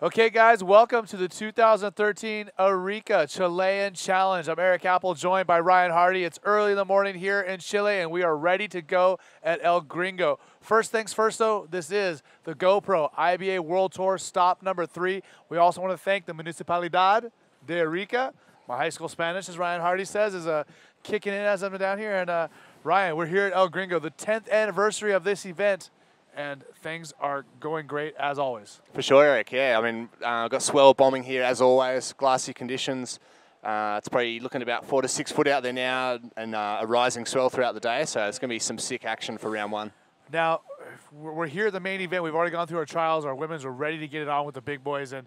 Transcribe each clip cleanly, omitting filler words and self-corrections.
Okay, guys, welcome to the 2013 Arica Chilean Challenge. I'm Eric Apple, joined by Ryan Hardy. It's early in the morning here in Chile, and we are ready to go at El Gringo. First things first, though, this is the GoPro IBA World Tour stop number 3. We also want to thank the Municipalidad de Arica. My high school Spanish, as Ryan Hardy says, is kicking in as I'm down here. And Ryan, we're here at El Gringo, the 10th anniversary of this event. And things are going great as always. For sure, Eric. Yeah, I mean, got swell bombing here as always. Glassy conditions. It's probably looking about 4 to 6 foot out there now, and a rising swell throughout the day. So it's going to be some sick action for round one. Now, we're here at the main event. We've already gone through our trials. Our women's are ready to get it on with the big boys, and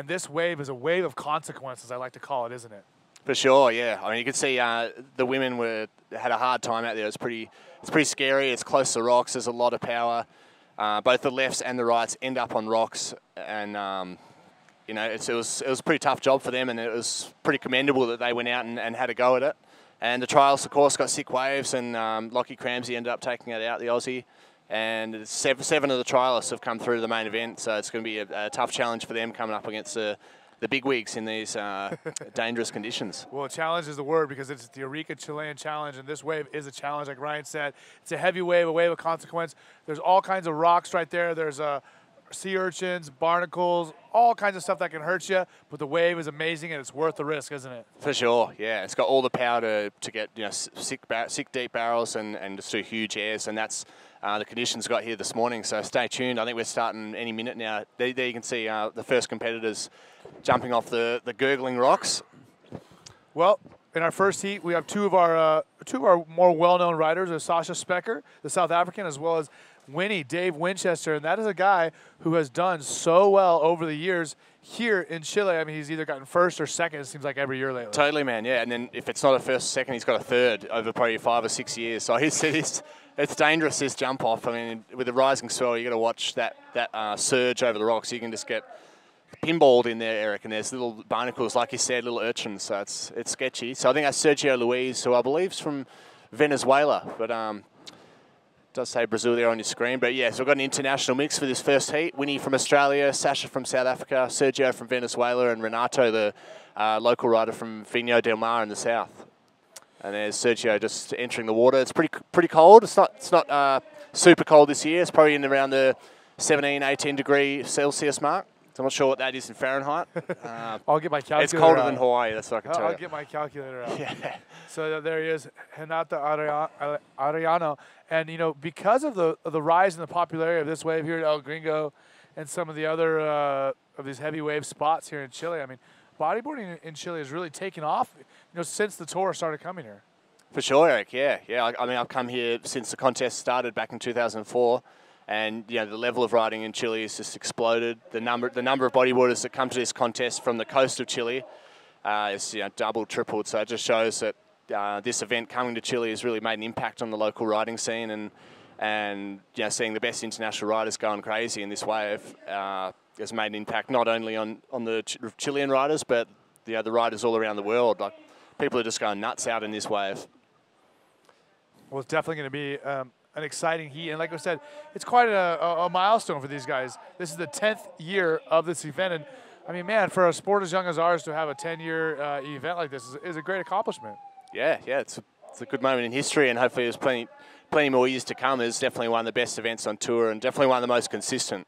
this wave is a wave of consequences, I like to call it, isn't it? For sure, yeah. I mean, you can see the women had a hard time out there. It's pretty scary. It's close to rocks. There's a lot of power. Both the lefts and the rights end up on rocks, and you know, it was a pretty tough job for them, and it was pretty commendable that they went out and had a go at it. And the trials, of course, got sick waves, and Lockie Cramsey ended up taking it out, the Aussie. And seven of the trialists have come through to the main event, so it's going to be a tough challenge for them coming up against the big wigs in these dangerous conditions. Well, challenge is the word because it's the Arica Chilean Challenge, and this wave is a challenge, like Ryan said. It's a heavy wave, a wave of consequence. There's all kinds of rocks right there. There's sea urchins, barnacles, all kinds of stuff that can hurt you, but the wave is amazing, and it's worth the risk, isn't it? For sure, yeah. It's got all the power to get, you know, sick deep barrels and just do huge airs, and that's the conditions got here this morning, so stay tuned. I think we're starting any minute now. There you can see the first competitors jumping off the gurgling rocks. Well, in our first heat, we have two of our more well-known riders, Sasha Specker, the South African, as well as Winnie, Dave Winchester, and that is a guy who has done so well over the years here in Chile. I mean, he's either gotten first or second, it seems like, every year lately. Totally, man, yeah. And then if it's not a first or second, he's got a third over probably 5 or 6 years. So it's dangerous, this jump off. I mean, with the rising swell, you got to watch that surge over the rocks. You can just get pinballed in there, Eric, and there's little barnacles, like you said, little urchins, so it's sketchy. So I think that's Sergio Luis, who I believe is from Venezuela, but it does say Brazil there on your screen. But yeah, so we've got an international mix for this first heat. Winnie from Australia, Sasha from South Africa, Sergio from Venezuela, and Renato, the local rider from Vinho del Mar in the south. And there's Sergio just entering the water. It's pretty cold. It's not super cold this year. It's probably in around the 17, 18 degree Celsius mark. I'm not sure what that is in Fahrenheit. I'll get my calculator. It's colder than Hawaii, that's what I can tell you. I'll get my calculator out. Yeah. So there he is, Renato Ariano. And, you know, because of the rise in the popularity of this wave here at El Gringo and some of the other of these heavy wave spots here in Chile, I mean, bodyboarding in Chile has really taken off, you know, since the tour started coming here. For sure, Eric, yeah. I mean, I've come here since the contest started back in 2004. And you know, the level of riding in Chile has just exploded. The number of bodyboarders that come to this contest from the coast of Chile is, you know, doubled, tripled. So it just shows that this event coming to Chile has really made an impact on the local riding scene, and you know, seeing the best international riders going crazy in this wave has made an impact not only on the Chilean riders, but you know, the riders all around the world. Like, people are just going nuts out in this wave. Well, it's definitely going to be an exciting heat, and like I said, it's quite a milestone for these guys. This is the 10th year of this event, and I mean, man, for a sport as young as ours to have a 10-year event like this is a great accomplishment. Yeah, it's a good moment in history, and hopefully there's plenty more years to come. It's definitely one of the best events on tour, and definitely one of the most consistent.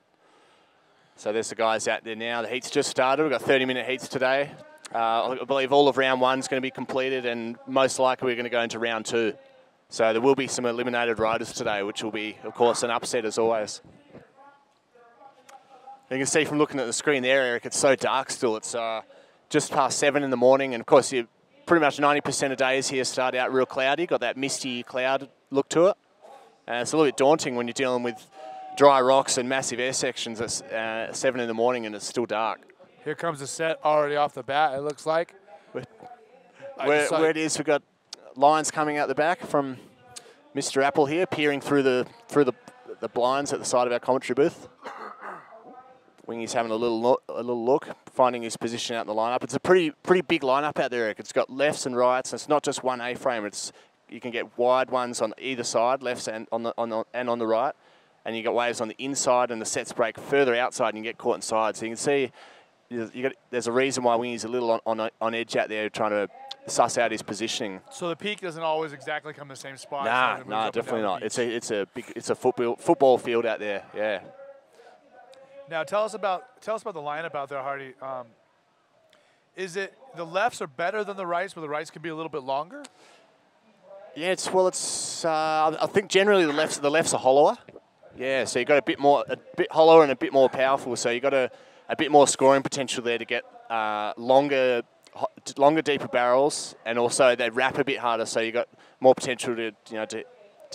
So there's the guys out there now. The heat's just started. We've got 30-minute heats today. I believe all of round 1 is going to be completed, and most likely we're going to go into round 2. So there will be some eliminated riders today, which will be, of course, an upset as always. You can see from looking at the screen there, Eric, it's so dark still. It's just past 7 in the morning, and of course, pretty much 90% of days here start out real cloudy, got that misty cloud look to it. It's a little bit daunting when you're dealing with dry rocks and massive air sections at 7 in the morning and it's still dark. Here comes the set already off the bat, it looks like. Where it is, we've got lines coming out the back from Mr. Apple here, peering through the blinds at the side of our commentary booth. Wingy's having a little look, finding his position out in the lineup. It's a pretty big lineup out there, Eric. It's got lefts and rights. And it's not just one A-frame. You can get wide ones on either side, lefts and on the right, and you got waves on the inside, and the sets break further outside, and you get caught inside. So you can see there's a reason why Wingy's a little on edge out there, trying to suss out his positioning. So the peak doesn't always exactly come in the same spot. Nah, definitely not. It's a football field out there. Yeah. Now tell us about the lineup out there, Hardy. Is it the lefts are better than the rights, but the rights can be a little bit longer? Yeah, I think generally the lefts are hollower. Yeah, so you got a bit hollower and a bit more powerful. So you got a bit more scoring potential there to get longer, deeper barrels, and also they wrap a bit harder. So you got more potential to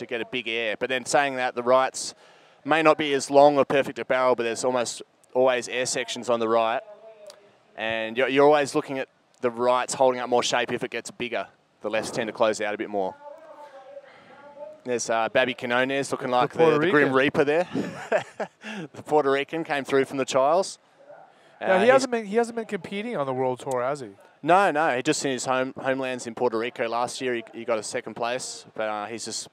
get a big air. But then saying that, the rights may not be as long or perfect a barrel, but there's almost always air sections on the right, and you're always looking at the rights holding up more shape if it gets bigger. The lefts tend to close out a bit more. There's Babby Quinones looking like the Grim Reaper there. The Puerto Rican came through from the trials. Now he hasn't been competing on the World Tour, has he? No. He just in his homelands in Puerto Rico last year. He got a second place, but it's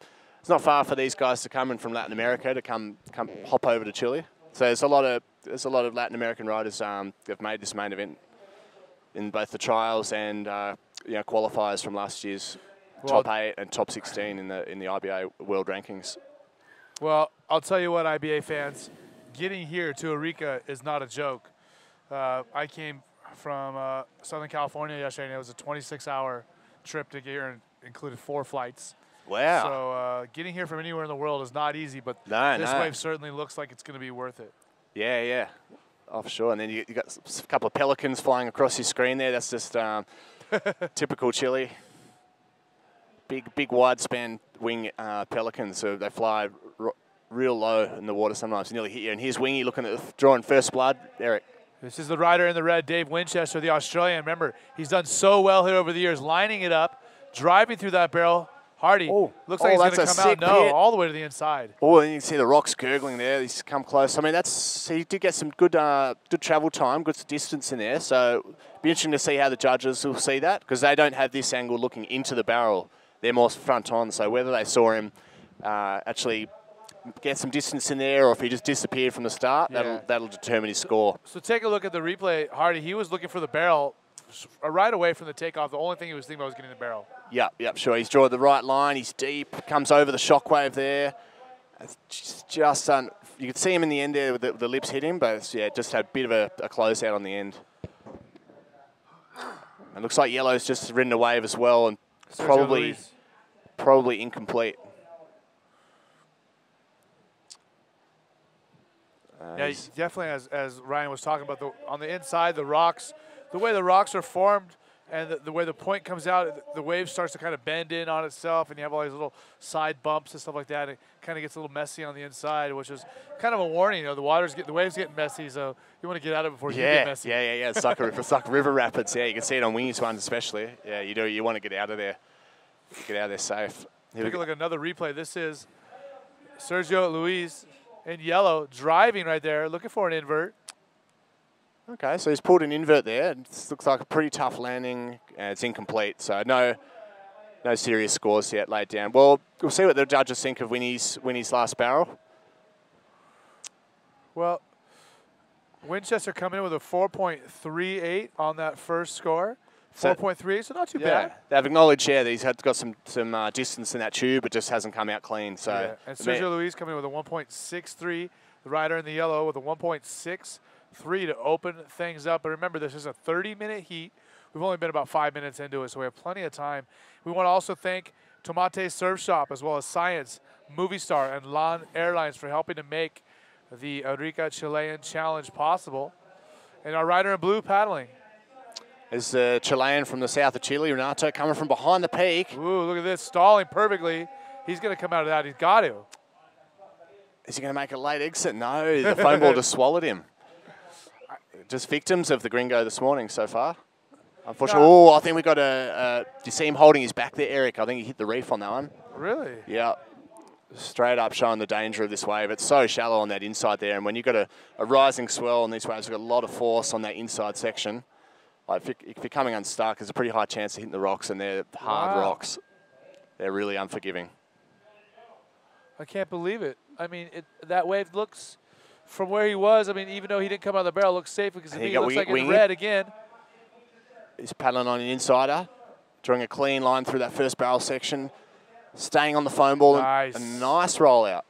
not far for these guys to come in from Latin America to come hop over to Chile. So there's a lot of Latin American riders that've made this main event in both the trials and qualifiers from last year's top 8 and top 16 in the IBA world rankings. Well, I'll tell you what, IBA fans, getting here to Arica is not a joke. I came from Southern California yesterday, and it was a 26-hour trip to get here, and included 4 flights. Wow. So getting here from anywhere in the world is not easy, but this wave certainly looks like it's going to be worth it. Yeah. Oh, for sure. And then you got a couple of pelicans flying across your screen there. That's just typical Chile. Big wide span wing pelicans. So they fly real low in the water sometimes, nearly hit you. And here's Wingy looking at drawing first blood. Eric. This is the rider in the red, Dave Winchester, the Australian. Remember, he's done so well here over the years, lining it up, driving through that barrel. Hardy looks like he's going to come out. No, all the way to the inside. Oh, and you can see the rocks gurgling there. He's come close. I mean, he did get some good travel time, good distance in there. So it'll be interesting to see how the judges will see that, because they don't have this angle looking into the barrel. They're more front on. So whether they saw him actually get some distance in there, or if he just disappeared from the start, that'll determine his score. So take a look at the replay, Hardy. He was looking for the barrel right away from the takeoff. The only thing he was thinking about was getting the barrel. Yep, sure. He's drawn the right line. He's deep. Comes over the shockwave there. It's just you could see him in the end there with the lips hit him, but just had a bit of a closeout on the end. It looks like yellow's just ridden a wave as well, and probably incomplete. Yeah, he definitely, as Ryan was talking about, on the inside, the rocks, the way the rocks are formed and the way the point comes out, the wave starts to kind of bend in on itself, and you have all these little side bumps and stuff like that. It kind of gets a little messy on the inside, which is kind of a warning. The waves getting messy, so you want to get out of it before you get messy. Yeah. It's like river rapids. Yeah, you can see it on Wingy's one especially. Yeah, you do. You want to get out of there. Get out of there safe. Take a look at another replay. This is Sergio Luis in yellow, driving right there, looking for an invert. Okay, so he's pulled an invert there. It looks like a pretty tough landing, and it's incomplete. So no serious scores yet laid down. Well, we'll see what the judges think of Winny's last barrel. Well, Winchester coming in with a 4.38 on that first score. 4.3, so not too bad. They've acknowledged, that he's got some distance in that tube, but just hasn't come out clean. So and Sergio Luis coming in with a 1.63. The rider in the yellow with a 1.63 to open things up. But remember, this is a 30-minute heat. We've only been about 5 minutes into it, so we have plenty of time. We want to also thank Tomate Surf Shop, as well as Science, Movie Star, and LAN Airlines for helping to make the Arica Chilean Challenge possible. And our rider in blue paddling is the Chilean from the south of Chile, Renato, coming from behind the peak. Ooh, look at this, stalling perfectly. He's going to come out of that. He's got to. Is he going to make a late exit? No, the foam ball just swallowed him. Just victims of the gringo this morning so far. Unfortunately, I think we got do you see him holding his back there, Eric? I think he hit the reef on that one. Really? Yeah. Straight up showing the danger of this wave. It's so shallow on that inside there, and when you've got a rising swell on these waves, we've got a lot of force on that inside section. Like if you're coming unstuck, there's a pretty high chance of hitting the rocks, and they're hard rocks. They're really unforgiving. I can't believe it. I mean, that wave looks, from where he was, I mean, even though he didn't come out of the barrel, looks safe because to me it looks like it's red again. He's paddling on an insider, drawing a clean line through that first barrel section, staying on the foam ball. Nice. And a nice roll out.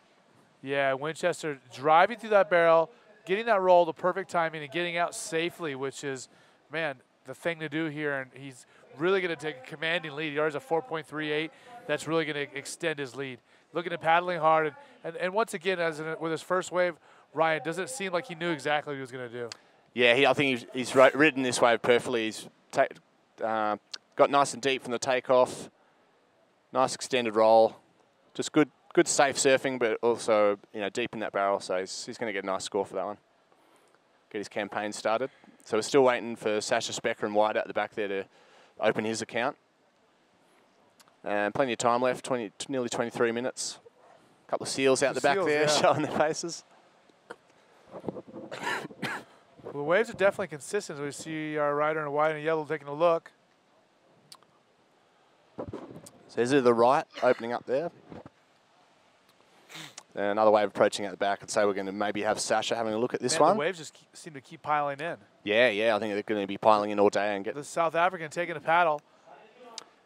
Yeah, Winchester driving through that barrel, getting that roll, the perfect timing, and getting out safely, which is, man, the thing to do here. And he's really going to take a commanding lead. He already has a 4.38. That's really going to extend his lead. Looking at paddling hard. And once again, with his first wave, Ryan, doesn't seem like he knew exactly what he was going to do. Yeah, I think he's ridden this wave perfectly. He's got nice and deep from the takeoff. Nice extended roll. Just good safe surfing, but also deep in that barrel. So he's going to get a nice score for that one. Get his campaign started. So we're still waiting for Sasha Specker and White at the back there to open his account. And plenty of time left, nearly 23 minutes. A couple of seals out the back there, showing their faces. Well, the waves are definitely consistent. We see our rider in white and yellow taking a look. So is it the right opening up there? And another wave approaching at the back. I'd say we're going to maybe have Sasha having a look at this one. The waves just seem to keep piling in. Yeah, I think they're going to be piling in all day and get the South African taking a paddle.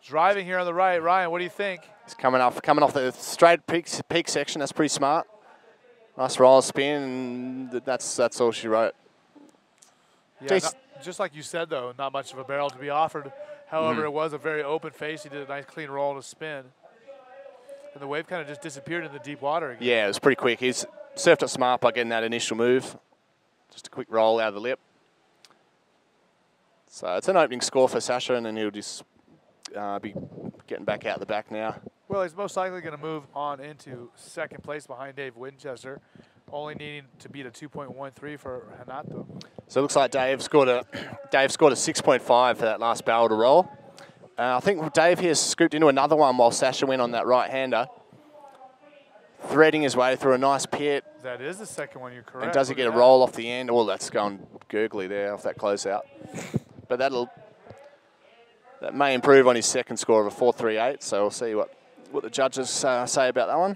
Driving here on the right. Ryan, what do you think? He's coming off the straight peak section. That's pretty smart. Nice roll spin, and that's all she wrote. Yeah, just like you said, though, not much of a barrel to be offered. However, it was a very open face. He did a nice clean roll and a spin. And the wave kind of just disappeared in the deep water again. Yeah, it was pretty quick. He's surfed it smart by getting that initial move. Just a quick roll out of the lip. So it's an opening score for Sasha, and then he'll just be getting back out the back now. Well, he's most likely going to move on into second place behind Dave Winchester, only needing to beat a 2.13 for Hanato. So it looks like Dave scored a 6.5 for that last barrel to roll. I think Dave here scooped into another one while Sasha went on that right-hander, threading his way through a nice pit. That is the second one, you're correct. And does he get a roll off the end? Oh, that's going gurgly there off that closeout. But that may improve on his second score of a 4.38, so we'll see what the judges say about that one.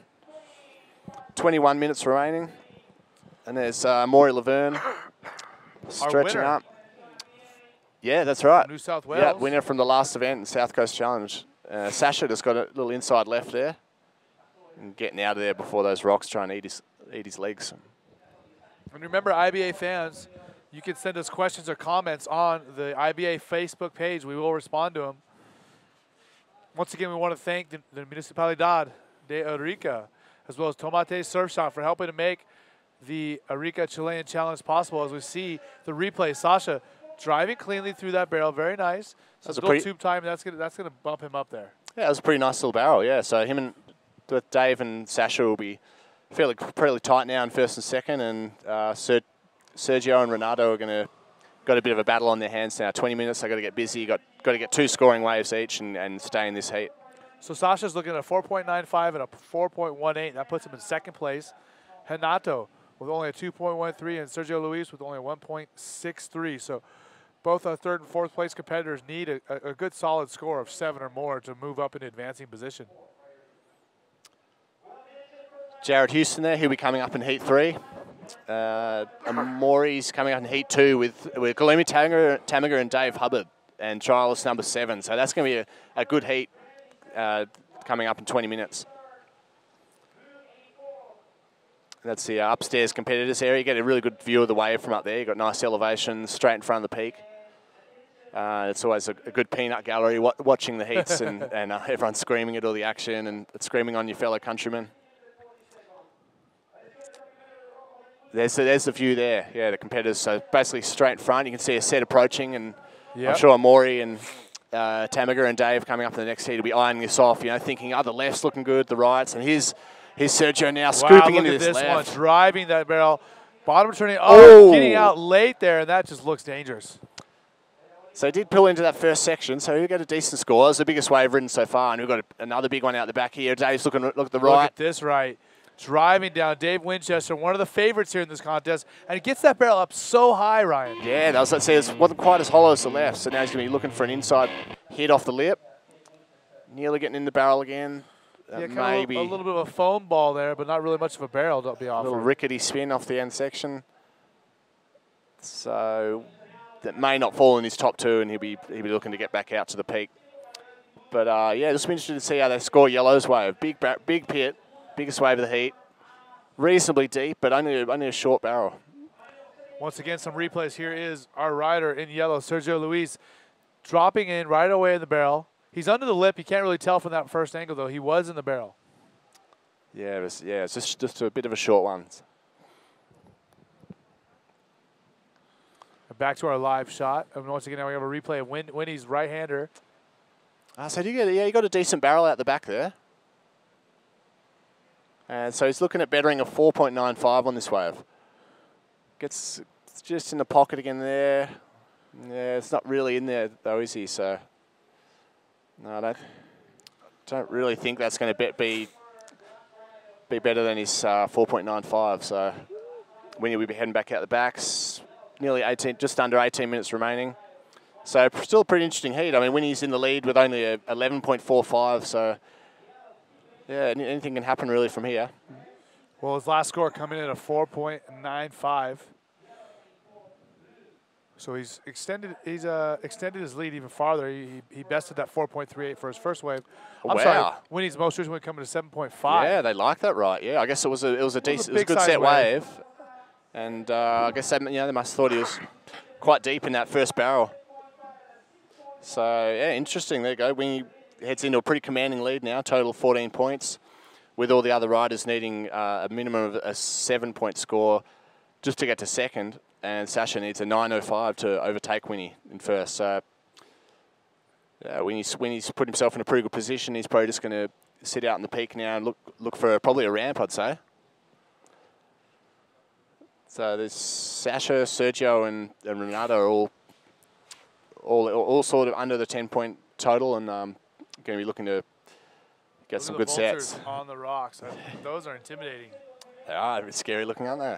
21 minutes remaining. And there's Maury Laverne stretching up. Yeah, that's right. New South Wales. Yeah, winner from the last event in South Coast Challenge. Sasha just got a little inside left there. And getting out of there before those rocks try and eat his legs. And remember, IBA fans, you can send us questions or comments on the IBA Facebook page. We will respond to them. Once again, we want to thank the Municipalidad de Arica, as well as Tomate Surf Shop for helping to make the Arica Chilean Challenge possible. As we see the replay, Sasha driving cleanly through that barrel, very nice. That's a little tube time. That's gonna bump him up there. Yeah, it was a pretty nice little barrel. Yeah, so him and Dave and Sasha will be fairly tight now in first and second, and Sergio and Renato are got a bit of a battle on their hands now. 20 minutes, they got to get busy. Got to get 2 scoring waves each and stay in this heat. So Sasha's looking at a 4.95 and a 4.18. That puts him in second place. Renato with only a 2.13 and Sergio Luis with only a 1.63. So both our third and fourth place competitors need a good solid score of 7 or more to move up in advancing position. Jared Houston there, he'll be coming up in Heat 3. Maury's coming up in Heat 2 with Galumi Tamaga and Dave Hubbard and trialist number 7. So that's going to be a good heat coming up in 20 minutes. That's the upstairs competitors area. You get a really good view of the wave from up there. You've got nice elevation straight in front of the peak. It's always a good peanut gallery watching the heats and everyone screaming at all the action and screaming on your fellow countrymen. There's the view there. Yeah, the competitors. So basically straight in front. You can see a set approaching, and I'm sure Maury and Tamaga and Dave coming up in the next heat will be eyeing this off. Thinking, the left's looking good, the rights, and here's Sergio now scooping into this left. One, driving that barrel, bottom turning. Getting out late there, and that just looks dangerous. So he did pull into that first section, so he'll get a decent score. It's the biggest wave ridden so far, and we've got another big one out the back here. Dave's look at the right. Look at this right. Driving down Dave Winchester, one of the favorites here in this contest, and he gets that barrel up so high, Ryan. Yeah, let's say it wasn't quite as hollow as the left, so now he's going to be looking for an inside hit off the lip. Nearly getting in the barrel again. Yeah, maybe a little bit of a foam ball there, but not really much of a barrel to be a offered. little rickety spin off the end section. So that may not fall in his top 2, and he'll be looking to get back out to the peak. But yeah, just be interested to see how they score Yellow's wave. Big pit, biggest wave of the heat, reasonably deep, but only a short barrel. Once again, some replays. Here is our rider in yellow, Sergio Luis, dropping in right away in the barrel. He's under the lip. You can't really tell from that first angle, though. He was in the barrel. Yeah, it's just a bit of a short one. Back to our live shot. And once again, now we have a replay of Winnie's right-hander. So you got a decent barrel out the back there. And so he's looking at bettering a 4.95 on this wave. Gets just in the pocket again there. Yeah, it's not really in there though, is he? So no, I don't really think that's going to be better than his 4.95. So Winnie will be heading back out the backs. Nearly 18, just under 18 minutes remaining. So still a pretty interesting heat. I mean, Winnie's in the lead with only a 11.45. So yeah, anything can happen really from here. Well, his last score coming in at a 4.95. So he's extended his lead even farther. He bested that 4.38 for his first wave. I'm sorry, Winnie's most recent wave coming to 7.5. Yeah, they like that, right? Yeah, I guess it was a good set wave. And I guess they must have thought he was quite deep in that first barrel. So yeah, interesting. There you go. Winnie heads into a pretty commanding lead now, total 14 points, with all the other riders needing a minimum of a 7-point score just to get to second. And Sasha needs a 9.05 to overtake Winnie in first. So yeah, Winnie's put himself in a pretty good position. He's probably just going to sit out in the peak now and look for probably a ramp, I'd say. So there's Sasha, Sergio, and Renato are all sort of under the 10-point total, and going to be looking to get some good sets. On the rocks, those are intimidating. They are a bit scary looking, aren't they?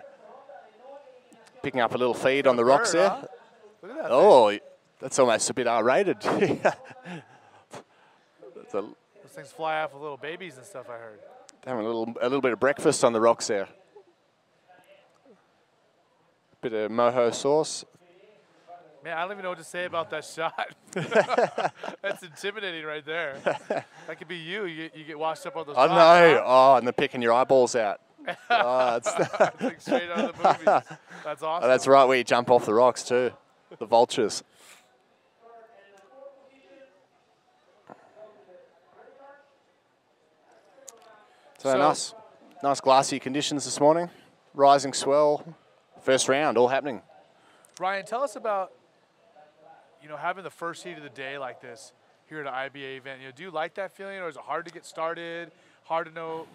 Picking up a little feed on the rocks there. Huh? Look at that. Oh, thing. That's almost a bit R-rated. Those things fly off with little babies and stuff, I heard. Having a little bit of breakfast on the rocks there. Bit of mojo sauce. Man, I don't even know what to say about that shot. That's intimidating right there. That could be you. You get washed up on those. I know. Huh? Oh, and they're picking your eyeballs out. Oh, it's like straight out of the movies. That's awesome. Oh, that's right, where you jump off the rocks too. The vultures. So nice glassy conditions this morning. Rising swell. First round, all happening. Ryan, tell us about having the first heat of the day like this here at an IBA event. Do you like that feeling, or is it hard to get started? Hard to know,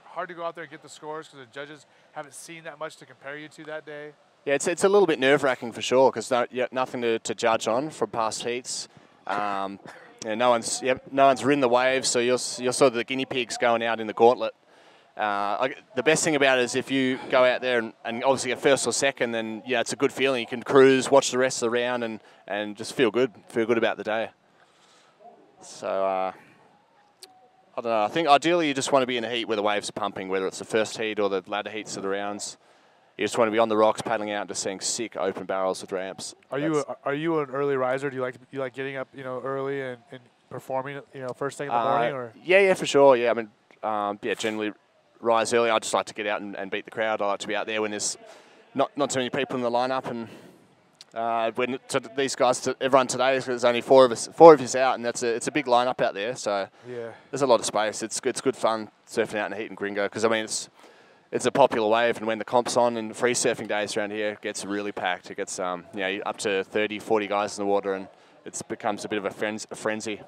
hard to go out there and get the scores because the judges haven't seen that much to compare you to that day? Yeah, it's a little bit nerve-wracking for sure because nothing to judge on from past heats. No one's ridden the waves, so you're sort of the guinea pigs going out in the gauntlet. The best thing about it is if you go out there and obviously get first or second, then yeah, it's a good feeling. You can cruise, watch the rest of the round, and just feel good about the day. So I don't know. I think ideally you just want to be in a heat where the waves are pumping, whether it's the first heat or the latter heats of the rounds. You just want to be on the rocks, paddling out, and just seeing sick open barrels with ramps. Are you an early riser? Do you like getting up early and performing first thing in the morning? Or yeah, for sure. Yeah, I mean generally rise early. I just like to get out and beat the crowd. I like to be out there when there's not too many people in the lineup, and when these guys, everyone today, there's only four of us out, and it's a big lineup out there. So yeah, there's a lot of space. It's good fun surfing out in the heat and Gringo because I mean it's a popular wave, and when the comp's on and free surfing days around here, it gets really packed. It gets up to 30, 40 guys in the water, and it becomes a bit of a frenzy.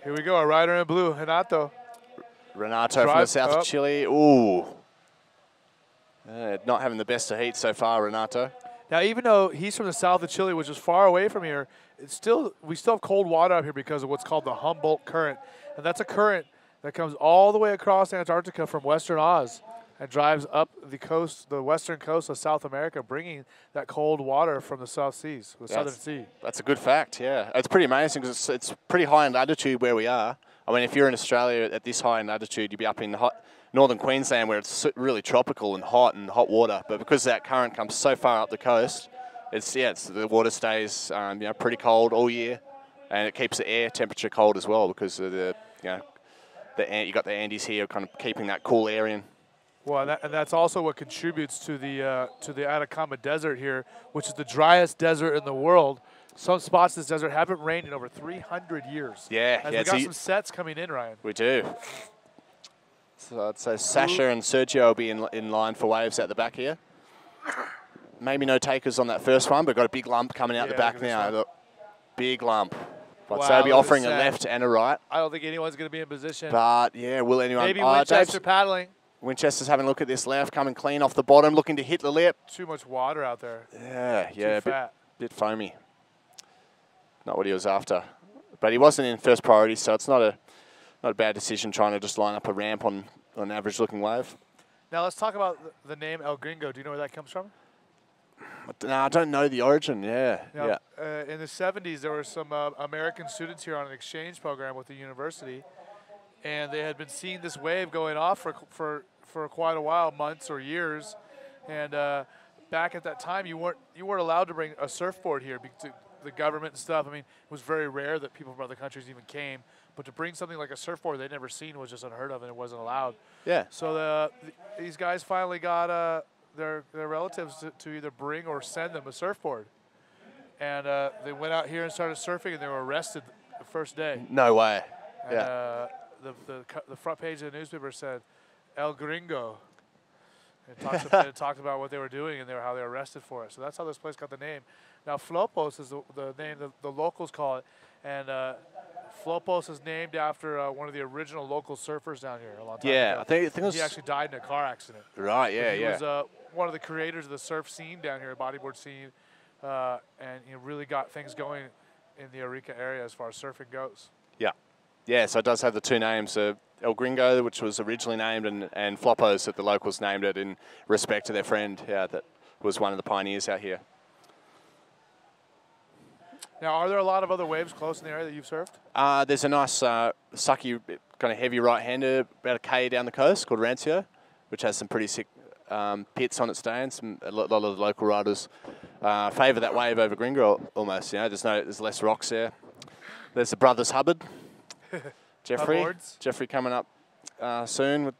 Here we go, a rider in blue, Renato from the south of Chile. Ooh. Not having the best of heat so far, Renato. Now, even though he's from the south of Chile, which is far away from here, we still have cold water up here because of what's called the Humboldt Current. And that's a current that comes all the way across Antarctica from Western Oz and drives up the western coast of South America, bringing that cold water from the South Seas, the Southern Sea. That's a good fact, yeah. It's pretty amazing because it's pretty high in latitude where we are. I mean, if you're in Australia at this high in altitude, you'd be up in northern Queensland where it's really tropical and hot water. But because that current comes so far up the coast, the water stays pretty cold all year, and it keeps the air temperature cold as well because of you got the Andes here kind of keeping that cool air in. Well, and that's also what contributes to the Atacama Desert here, which is the driest desert in the world. Some spots in this desert haven't rained in over 300 years. Yeah, we got some sets coming in, Ryan. We do. So I'd say Sasha and Sergio will be in line for waves at the back here. Maybe no takers on that first one, but got a big lump coming out the back now. Look, big lump. But so they'll be offering a left and a right. I don't think anyone's going to be in position. But, yeah, will anyone? Maybe Winchester paddling. Winchester's having a look at this left, coming clean off the bottom, looking to hit the lip. Too much water out there. Yeah, a bit foamy. Not what he was after. But he wasn't in first priority, so it's not a bad decision trying to just line up a ramp on an average-looking wave. Now let's talk about the name El Gringo. Do you know where that comes from? No, I don't know the origin, In the 70s, there were some American students here on an exchange program with the university, and they had been seeing this wave going off for quite a while, months or years. And back at that time, you weren't allowed to bring a surfboard here because the government and stuff. I mean, it was very rare that people from other countries even came. But to bring something like a surfboard they'd never seen was just unheard of, and it wasn't allowed. Yeah. So these guys finally got their relatives to either bring or send them a surfboard. And they went out here and started surfing, and they were arrested the first day. No way. And, the front page of the newspaper said, El Gringo. It talked about what they were doing and how they were arrested for it. So that's how this place got the name. Now, Flopos is the name the locals call it. And Flopos is named after one of the original local surfers down here a long time ago. I think it was... He actually died in a car accident. Right, He was one of the creators of the surf scene down here, bodyboard scene, and he really got things going in the Arica area as far as surfing goes. Yeah, so it does have the two names, El Gringo, which was originally named, and Flopos that the locals named it in respect to their friend that was one of the pioneers out here. Now, are there a lot of other waves close in the area that you've surfed? There's a nice sucky, kind of heavy right-hander about a K down the coast called Rancio, which has some pretty sick pits on its day, and a lot of the local riders favour that wave over Gringo almost. There's less rocks there. There's the Brothers Hubbard. Jeffrey coming up soon.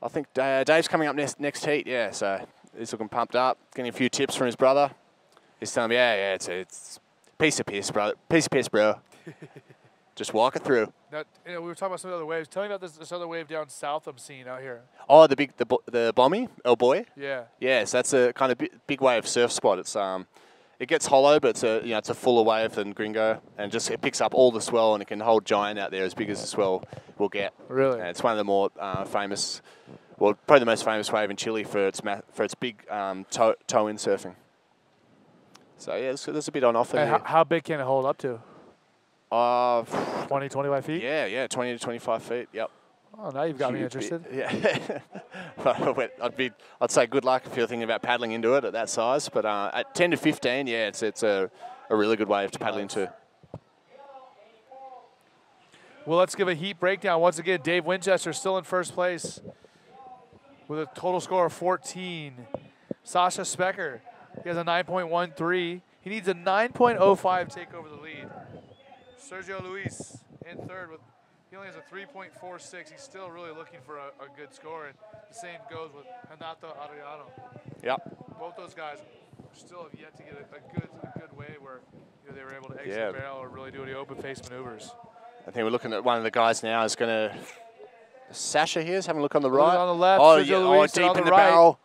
I think Dave's coming up next heat, so he's looking pumped up, getting a few tips from his brother. He's telling me, it's piece of piss, brother. Piece of piss, bro. Just walk it through. Now, we were talking about some other waves. Tell me about this other wave down south I'm seeing out here. Oh, the Bommy, El Boy? Yeah. Yes, that's a kind of big wave surf spot. It's it gets hollow, but it's a fuller wave than Gringo, and it picks up all the swell, and it can hold giant out there as big as the swell will get. Really? And it's one of the more famous, probably the most famous wave in Chile for its big toe-in surfing. So yeah, there's a bit on offer here. How big can it hold up to? 20, 25 feet? Yeah, 20 to 25 feet. Yep. Oh, now you've got me interested. Yeah. I'd say good luck if you're thinking about paddling into it at that size. But at 10 to 15, it's a really good wave to paddle into. Well, let's give a heat breakdown. Once again, Dave Winchester still in first place with a total score of 14. Sasha Specker, he has a 9.13. He needs a 9.05 to take over the lead. Sergio Luis in third with... He only has a 3.46. He's still really looking for a good score, and the same goes with Renato Ariano. Yep. Both those guys still have yet to get a good way where they were able to exit the barrel or really do any open face maneuvers. I think we're looking at one of the guys now is going to... Sasha here is having a look on the right. On the left, Luis deep in the barrel.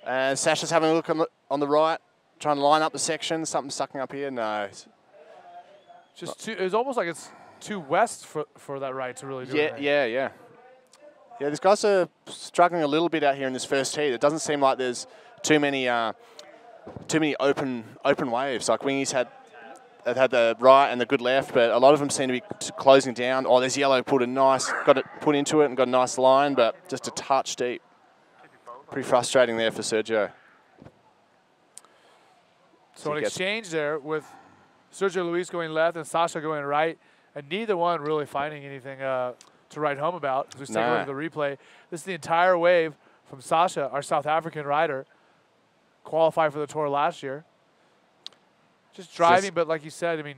And Sasha's having a look on the right, trying to line up the section. Something sucking up here. No. It's almost like it's too west for that right to really do it. Yeah, these guys are struggling a little bit out here in this first heat. It doesn't seem like there's too many open waves. Like Wingy's had the right and the good left, but a lot of them seem to be closing down. Oh, there's Yellow got it put into it and got a nice line, but just a touch deep. Pretty frustrating there for Sergio. So an exchange there with Sergio Luis going left and Sasha going right. and neither one really finding anything to write home about. Just take a look at the replay. This is the entire wave from Sasha, our South African rider, qualified for the Tour last year. Just driving, but like you said, I mean,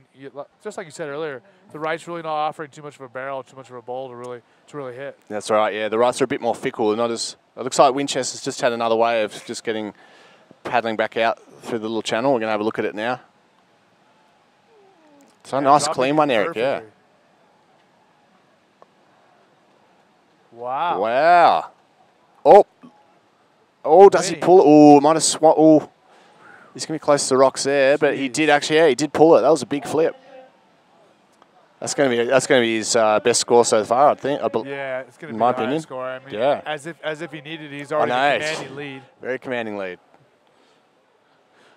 just like you said earlier, the right's really not offering too much of a barrel, too much of a bowl to really hit. That's right. Yeah, the rights are a bit more fickle. Not as. It looks like Winchester's just had another way of just getting paddling back out through the little channel. We're going to have a look at it now. It's a nice, clean one, Eric. Yeah. Wow. Wow. Oh, does he pull it? Oh, might have swung. Oh, he's going to be close to the rocks there, but he did actually. Yeah, he did pull it. That was a big flip. That's going to be his best score so far, I think. Yeah, it's going to be my the opinion. Score. I mean, yeah. As if he needed it, he's already in a commanding lead. Very commanding lead.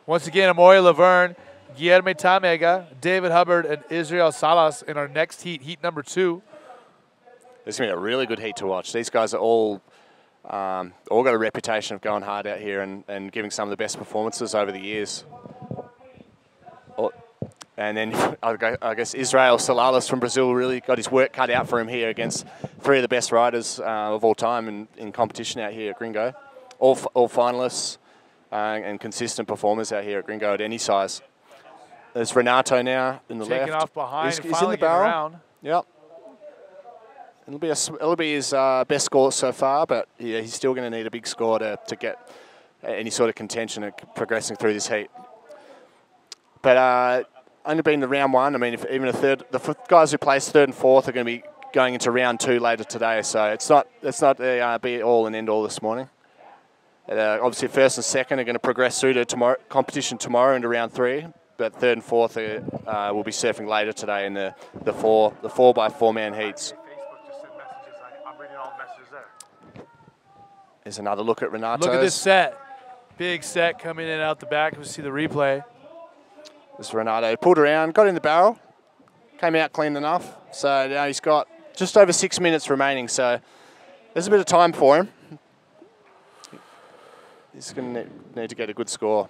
Once again, Amaury Laverne, Guilherme Tamega, David Hubbard, and Israel Salas in our next heat, heat number 2. This is going to be a really good heat to watch. These guys are all got a reputation of going hard out here and giving some of the best performances over the years. And then I guess Israel Salalas from Brazil really got his work cut out for him here against 3 of the best riders of all time in competition out here at Gringo. All finalists and consistent performers out here at Gringo at any size. There's Renato now in the left. Taking off behind, he's in the barrel. Around. Yep. It'll be his best score so far, but yeah, he's still going to need a big score to get any sort of contention at progressing through this heat. But only being the round 1, I mean, if even the guys who place 3rd and 4th are going to be going into round 2 later today, so it's not the be all and end all this morning. Obviously, 1st and 2nd are going to progress through to competition tomorrow into round 3, but 3rd and 4th will be surfing later today in the 4x4 man heats. There's another look at Renato's. Look at this set. Big set coming in and out the back. We see the replay. This is Renato. Pulled around, got in the barrel, came out clean enough. So now he's got just over 6 minutes remaining. So there's a bit of time for him. He's going to need to get a good score.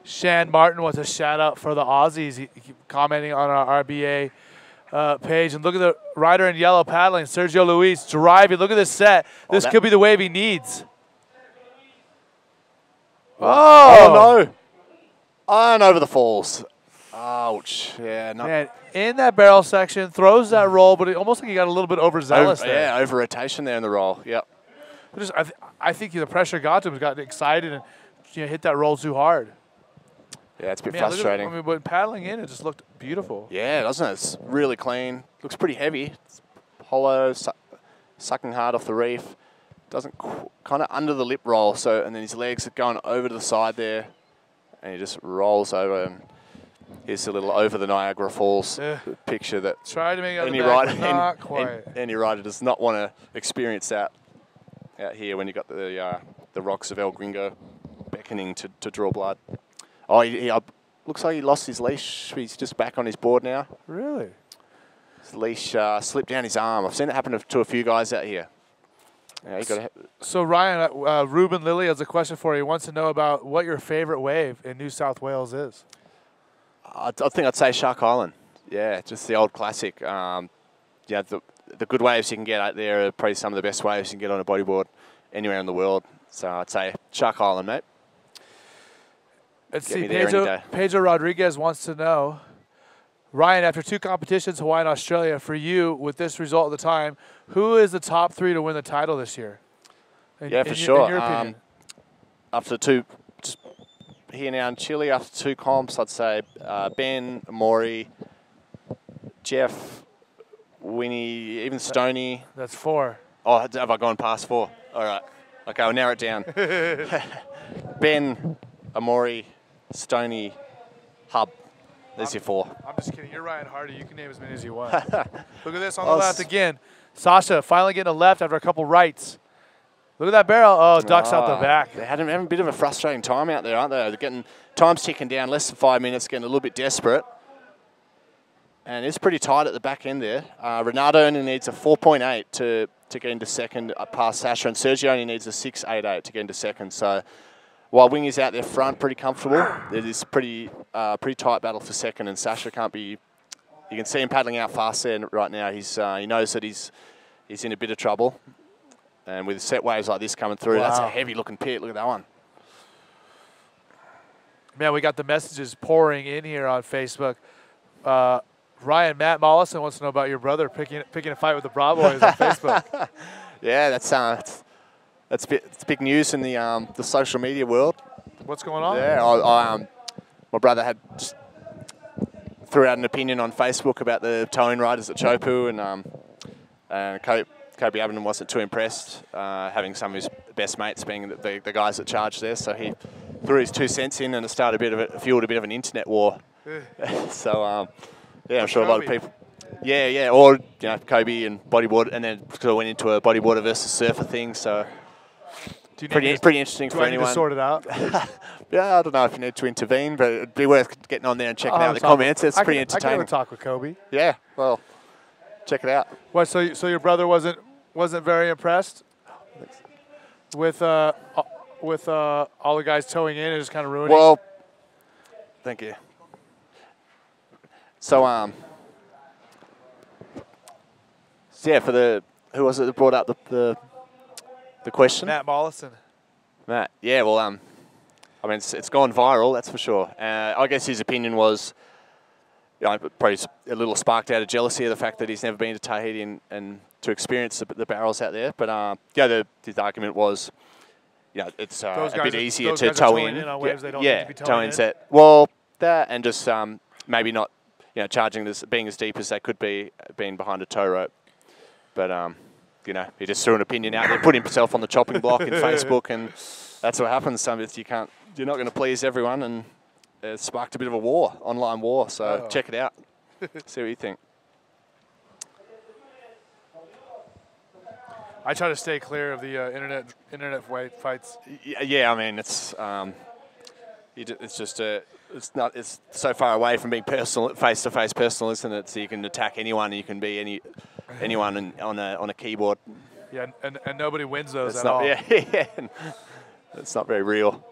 Shan Martin wants a shout out for the Aussies. He commenting on our IBA page. And look at the rider in yellow paddling, Sergio Luis driving. Look at this set. This could be the wave he needs. Oh no. And over the falls. Ouch. Yeah. Man, in that barrel section, throws that roll, but it almost like he got a little bit overzealous there. Yeah, over rotation there in the roll. Yep. I think the pressure got to him. He got excited and hit that roll too hard. Yeah, it's a bit frustrating. But paddling in, it just looked beautiful. Yeah, doesn't it? It's really clean. Looks pretty heavy. It's hollow, sucking hard off the reef. Doesn't kind of under the lip roll. So, and then his legs are going over to the side there, and he just rolls over. And here's a little over the Niagara Falls picture that tried to make it any rider does not want to experience that out here when you got the rocks of El Gringo beckoning to draw blood. Oh, he looks like he lost his leash. He's just back on his board now. Really? His leash slipped down his arm. I've seen it happen to a few guys out here. Yeah, so Ryan, Ruben Lilly has a question for you. He wants to know about what your favorite wave in New South Wales is. I think I'd say Shark Island. Yeah, just the old classic. Yeah, the good waves you can get out there are probably some of the best waves you can get on a bodyboard anywhere in the world. So I'd say Shark Island, mate. Let's see, Pedro Rodriguez wants to know, Ryan, after 2 competitions, Hawaii and Australia, for you, with this result at the time, who is the top 3 to win the title this year? For sure. In your opinion? After 2, just here now in Chile, after 2 comps, I'd say Ben, Maury, Jeff, Winnie, even Stoney. That's 4. Oh, have I gone past 4? All right. Okay, I'll narrow it down. Ben, Amaury, Stoney, Hub. There's your 4. I'm just kidding. You're Ryan Hardy. You can name as many as you want. Look at this on the left again. Sasha finally getting a left after a couple rights. Look at that barrel. Oh, ducks out the back. They're having a bit of a frustrating time out there, aren't they? They're getting time's ticking down, less than 5 minutes, getting a little bit desperate. And it's pretty tight at the back end there. Renato only needs a 4.8 to get into second past Sasha, and Sergio only needs a 6.88 to get into second. So while Wingy's out there front, pretty comfortable, it is pretty tight battle for second, and Sasha can't be You can see him paddling out fast there right now. He knows that he's in a bit of trouble. And with set waves like this coming through, that's a heavy-looking pit. Look at that one. Man, we got the messages pouring in here on Facebook. Matt Mollison wants to know about your brother picking a fight with the Bravo boys on Facebook. Yeah, that's big news in the social media world. What's going on? Yeah, my brother just threw out an opinion on Facebook about the towing riders at Chopu, and Kobe Abingdon wasn't too impressed, having some of his best mates being the guys that charged there. So he threw his 2 cents in and it fueled a bit of an internet war. So yeah, I'm sure a lot of people. Yeah, or Kobe and bodyboard, and then sort of went into a bodyboarder versus surfer thing. So pretty interesting for anyone. Do I need to sort it out? Yeah, I don't know if you need to intervene, but it'd be worth getting on there and checking out the comments. It's pretty entertaining. I can have a talk with Kobe. Yeah, well, check it out. What? So your brother wasn't very impressed with all the guys towing in and just kind of ruining? Well, thank you. So yeah, who was it that brought up the question? Matt Mollison. Matt, yeah, well, I mean, it's gone viral, that's for sure. I guess his opinion was, probably a little sparked out of jealousy of the fact that he's never been to Tahiti and to experience the barrels out there. But his argument was, it's a bit easier to tow in. Tow in set. Well, that and just maybe not, charging being as deep as they could be, being behind a tow rope. But he just threw an opinion out there, put himself on the chopping block in Facebook, and that's what happens. You're not going to please everyone, and it sparked a bit of a online war. So check it out, see what you think. I try to stay clear of the internet fights. Yeah, I mean it's it's so far away from being personal, face-to-face personal, isn't it? So you can attack anyone, you can be anyone on a keyboard. Yeah, and nobody wins those at all. Yeah, it's not very real.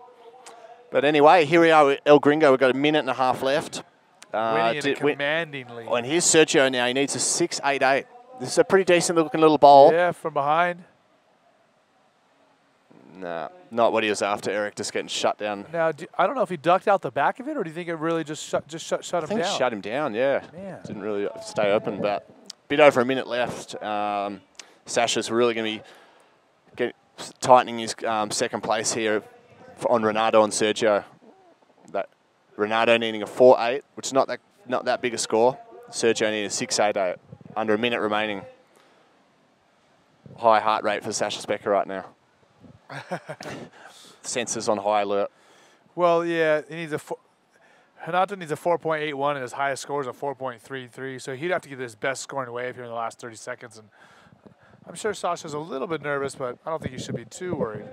But anyway, here we are with El Gringo. We've got a minute and a half left. Winning in a commanding lead. And here's Sergio now. He needs a 6.88. This is a pretty decent-looking little bowl. Yeah, from behind. Nah, not what he was after, Eric, just getting shut down. Now, I don't know if he ducked out the back of it, or do you think it really just shut him down? I think it shut him down, yeah. Man. Didn't really stay open, but a bit over a minute left. Sasha's really going to be tightening his second place here on Renato and Sergio. That Renato needing a 4.8, which is not that big a score. Sergio needing a 6.88, under a minute remaining. High heart rate for Sasha Specker right now. Sensors on high alert. Well, yeah, he needs Renato needs a 4.81, and his highest score is a 4.33. So he'd have to get his best scoring wave here in the last 30 seconds. And I'm sure Sasha's a little bit nervous, but I don't think he should be too worried.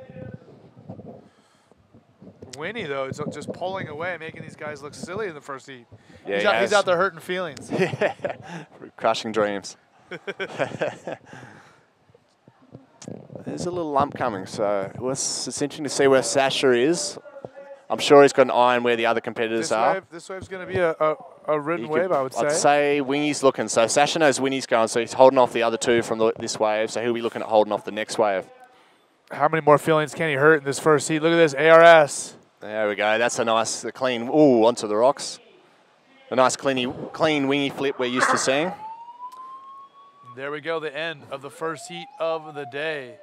Winnie, though, is just pulling away, making these guys look silly in the first heat. Yeah, he's out there hurting feelings. Yeah, crushing dreams. There's a little lump coming, so it's interesting to see where Sasha is. I'm sure he's got an eye on where the other competitors are. This wave's going to be a ridden wave, I would say. I'd say Wingy's looking. So Sasha knows Wingy's going, so he's holding off the other two from this wave, so he'll be looking at holding off the next wave. How many more feelings can he hurt in this first heat? Look at this, ARS. There we go. That's a nice, clean, onto the rocks. A nice clean wingy flip we're used to seeing. There we go, the end of the first heat of the day.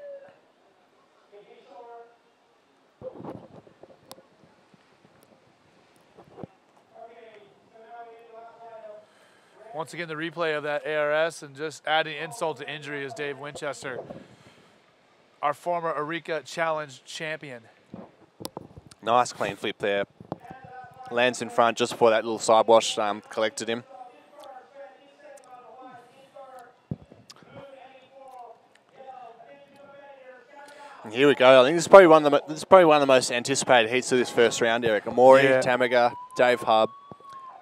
Once again, the replay of that ARS, and just adding insult to injury is Dave Winchester, our former Arica Challenge champion. Nice clean flip there. Lands in front just before that little side wash collected him. And here we go. I think this is probably one of the most anticipated heats of this first round, Eric. Amori, Tamaga, Dave Hub,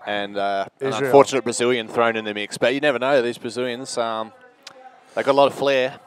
and an unfortunate Brazilian thrown in the mix. But you never know, these Brazilians, they've got a lot of flair.